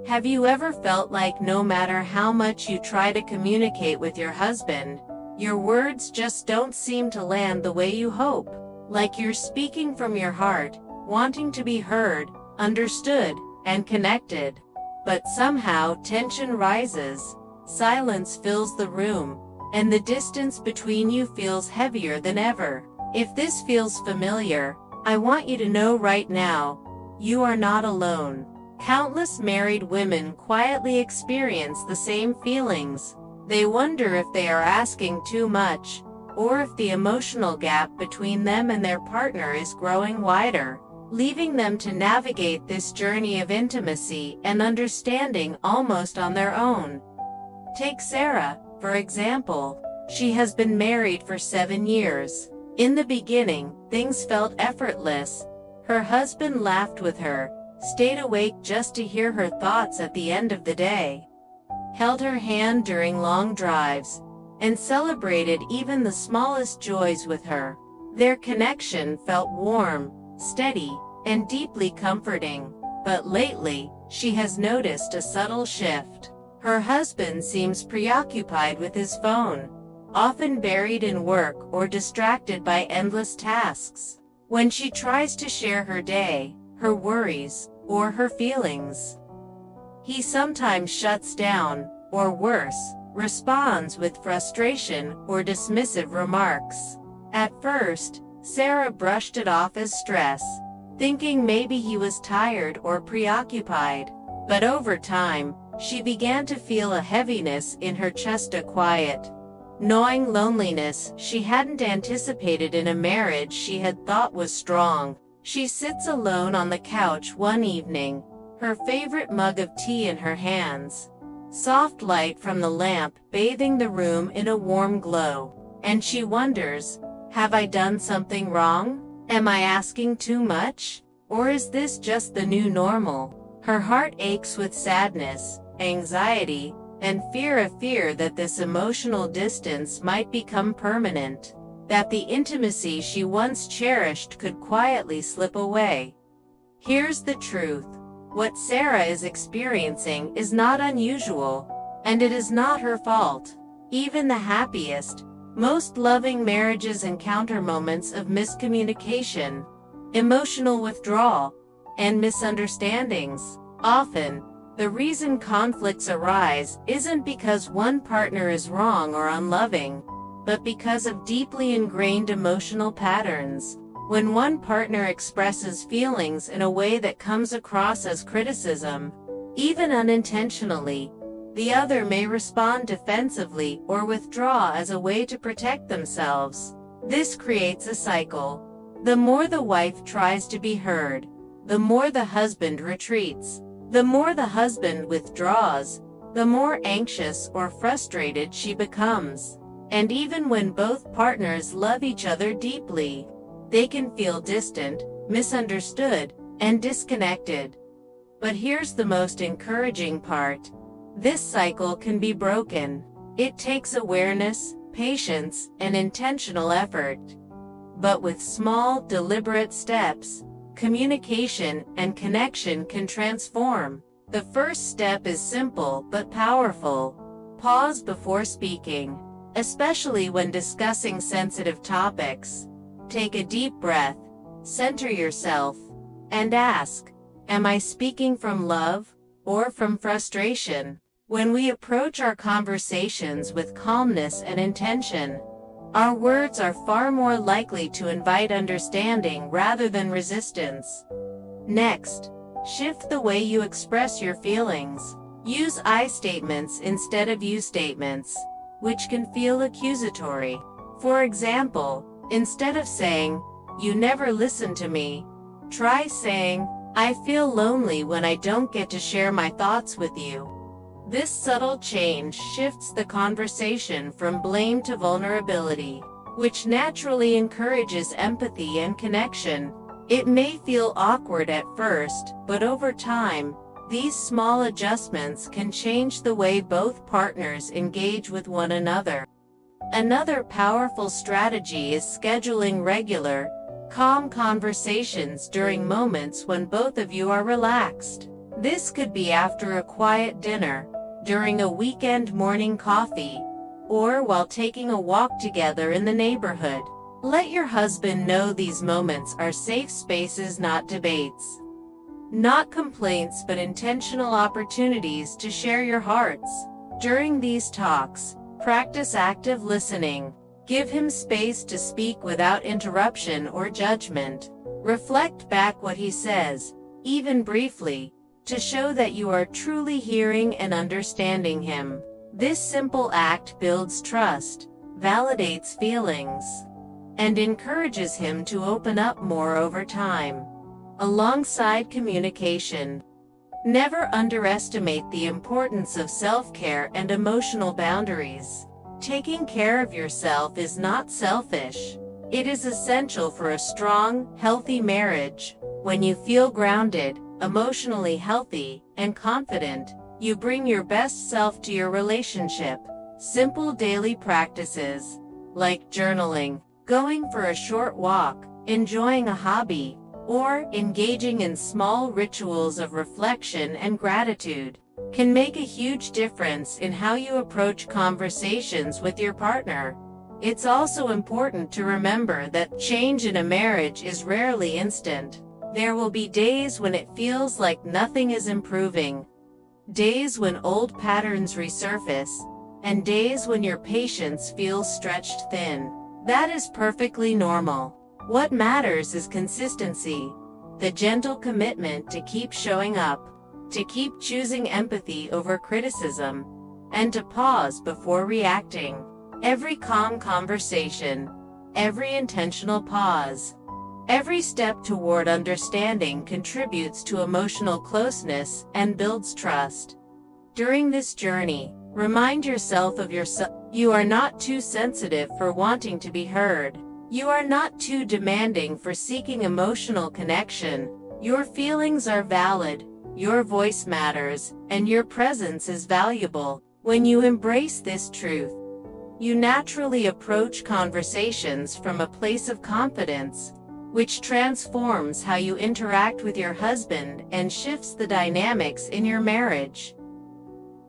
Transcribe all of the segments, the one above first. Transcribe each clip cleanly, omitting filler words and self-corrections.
Have you ever felt like no matter how much you try to communicate with your husband, your words just don't seem to land the way you hope? Like you're speaking from your heart, wanting to be heard, understood, and connected. But somehow tension rises, silence fills the room, and the distance between you feels heavier than ever. If this feels familiar, I want you to know right now, you are not alone. Countless married women quietly experience the same feelings. They wonder if they are asking too much, or if the emotional gap between them and their partner is growing wider, leaving them to navigate this journey of intimacy and understanding almost on their own. Take Sarah, for example. She has been married for 7 years. In the beginning, things felt effortless. Her husband laughed with her, stayed awake just to hear her thoughts at the end of the day, held her hand during long drives, and celebrated even the smallest joys with her. Their connection felt warm, steady, and deeply comforting. But lately, she has noticed a subtle shift. Her husband seems preoccupied with his phone, often buried in work or distracted by endless tasks. When she tries to share her day, her worries, or her feelings, he sometimes shuts down, or worse, responds with frustration or dismissive remarks. At first, Sarah brushed it off as stress, thinking maybe he was tired or preoccupied. But over time, she began to feel a heaviness in her chest, a quiet, gnawing loneliness she hadn't anticipated in a marriage she had thought was strong. She sits alone on the couch one evening, her favorite mug of tea in her hands, soft light from the lamp bathing the room in a warm glow, and she wonders, have I done something wrong? Am I asking too much? Or is this just the new normal? Her heart aches with sadness, anxiety, and fear that this emotional distance might become permanent, that the intimacy she once cherished could quietly slip away. Here's the truth. What Sarah is experiencing is not unusual, and it is not her fault. Even the happiest, most loving marriages encounter moments of miscommunication, emotional withdrawal, and misunderstandings. Often, the reason conflicts arise isn't because one partner is wrong or unloving, but because of deeply ingrained emotional patterns. When one partner expresses feelings in a way that comes across as criticism, even unintentionally, the other may respond defensively or withdraw as a way to protect themselves. This creates a cycle. The more the wife tries to be heard, the more the husband retreats. The more the husband withdraws, the more anxious or frustrated she becomes. And even when both partners love each other deeply, they can feel distant, misunderstood, and disconnected. But here's the most encouraging part. This cycle can be broken. It takes awareness, patience, and intentional effort. But with small, deliberate steps, communication and connection can transform. The first step is simple but powerful. Pause before speaking, especially when discussing sensitive topics. Take a deep breath, center yourself, and ask, am I speaking from love or from frustration? When we approach our conversations with calmness and intention, our words are far more likely to invite understanding rather than resistance. Next, shift the way you express your feelings. Use I statements instead of you statements, which can feel accusatory. For example, instead of saying, "You never listen to me," try saying, "I feel lonely when I don't get to share my thoughts with you." This subtle change shifts the conversation from blame to vulnerability, which naturally encourages empathy and connection. It may feel awkward at first, but over time, these small adjustments can change the way both partners engage with one another. Another powerful strategy is scheduling regular, calm conversations during moments when both of you are relaxed. This could be after a quiet dinner, during a weekend morning coffee, or while taking a walk together in the neighborhood. Let your husband know these moments are safe spaces, not debates. Not complaints, but intentional opportunities to share your hearts. During these talks, practice active listening. Give him space to speak without interruption or judgment. Reflect back what he says, even briefly, to show that you are truly hearing and understanding him. This simple act builds trust, validates feelings, and encourages him to open up more over time. Alongside communication, never underestimate the importance of self-care and emotional boundaries. Taking care of yourself is not selfish. It is essential for a strong, healthy marriage. When you feel grounded, emotionally healthy, and confident, you bring your best self to your relationship. Simple daily practices, like journaling, going for a short walk, enjoying a hobby, or engaging in small rituals of reflection and gratitude, can make a huge difference in how you approach conversations with your partner. It's also important to remember that change in a marriage is rarely instant. There will be days when it feels like nothing is improving, days when old patterns resurface, and days when your patience feels stretched thin. That is perfectly normal. What matters is consistency, the gentle commitment to keep showing up, to keep choosing empathy over criticism, and to pause before reacting. Every calm conversation, every intentional pause, every step toward understanding contributes to emotional closeness and builds trust. During this journey, remind yourself of yourself. You are not too sensitive for wanting to be heard. You are not too demanding for seeking emotional connection. Your feelings are valid, your voice matters, and your presence is valuable. When you embrace this truth, you naturally approach conversations from a place of confidence, which transforms how you interact with your husband and shifts the dynamics in your marriage.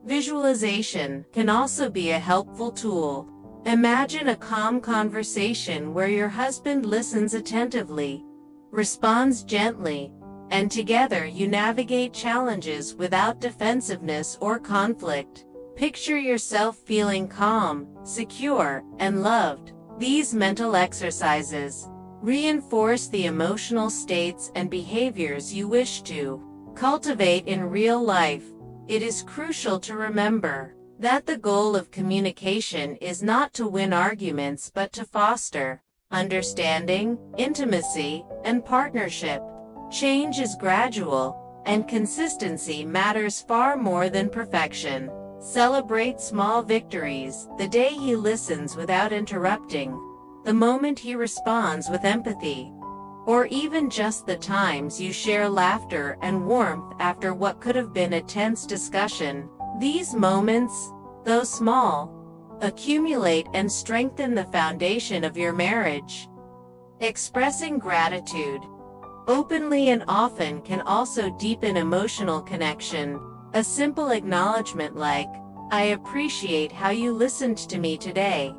Visualization can also be a helpful tool. Imagine a calm conversation where your husband listens attentively, responds gently, and together you navigate challenges without defensiveness or conflict. Picture yourself feeling calm, secure, and loved. These mental exercises reinforce the emotional states and behaviors you wish to cultivate in real life. It is crucial to remember that the goal of communication is not to win arguments but to foster understanding, intimacy, and partnership. Change is gradual, and consistency matters far more than perfection. Celebrate small victories, the day he listens without interrupting, the moment he responds with empathy, or even just the times you share laughter and warmth after what could have been a tense discussion. These moments, though small, accumulate and strengthen the foundation of your marriage. Expressing gratitude openly and often can also deepen emotional connection. A simple acknowledgement like, "I appreciate how you listened to me today,"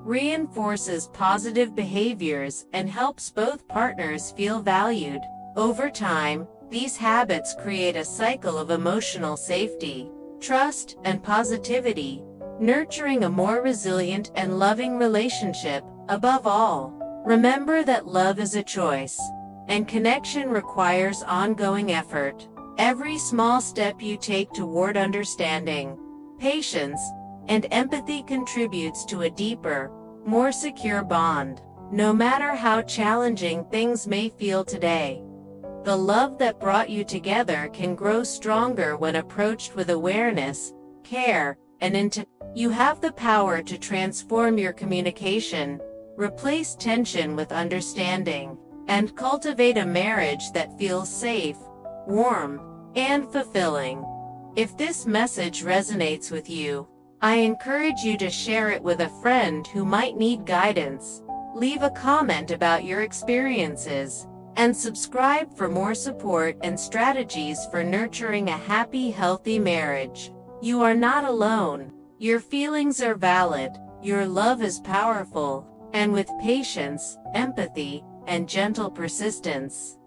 reinforces positive behaviors and helps both partners feel valued. Over time, these habits create a cycle of emotional safety, trust, and positivity, nurturing a more resilient and loving relationship. Above all, remember that love is a choice, and connection requires ongoing effort. Every small step you take toward understanding, patience, and empathy contributes to a deeper, more secure bond. No matter how challenging things may feel today, the love that brought you together can grow stronger when approached with awareness, care, and intent. You have the power to transform your communication, replace tension with understanding, and cultivate a marriage that feels safe, warm, and fulfilling. If this message resonates with you, I encourage you to share it with a friend who might need guidance. Leave a comment about your experiences, And subscribe for more support and strategies for nurturing a happy, healthy marriage. You are not alone. Your feelings are valid. Your love is powerful. And with patience, empathy, and gentle persistence,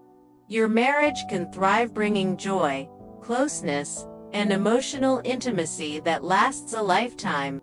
your marriage can thrive, bringing joy, closeness, and emotional intimacy that lasts a lifetime.